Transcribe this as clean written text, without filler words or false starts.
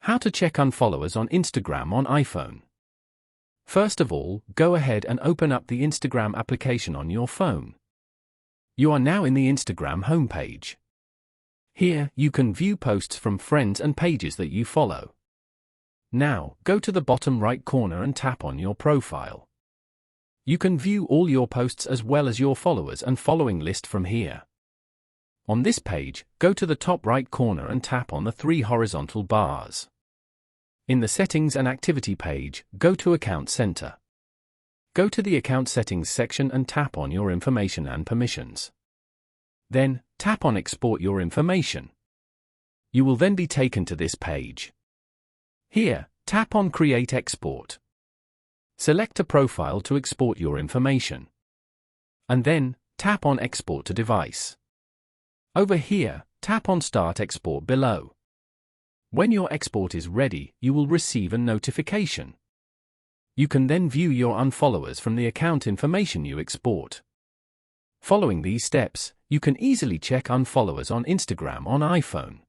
How to check unfollowers on Instagram on iPhone. First of all, go ahead and open up the Instagram application on your phone. You are now in the Instagram homepage. Here, you can view posts from friends and pages that you follow. Now, go to the bottom right corner and tap on your profile. You can view all your posts as well as your followers and following list from here. On this page, go to the top right corner and tap on the 3 horizontal bars. In the Settings and Activity page, go to Account Center. Go to the Account Settings section and tap on your information and permissions. Then, tap on Export your information. You will then be taken to this page. Here, tap on Create Export. Select a profile to export your information. And then, tap on Export to Device. Over here, tap on Start Export below. When your export is ready, you will receive a notification. You can then view your unfollowers from the account information you export. Following these steps, you can easily check unfollowers on Instagram on iPhone.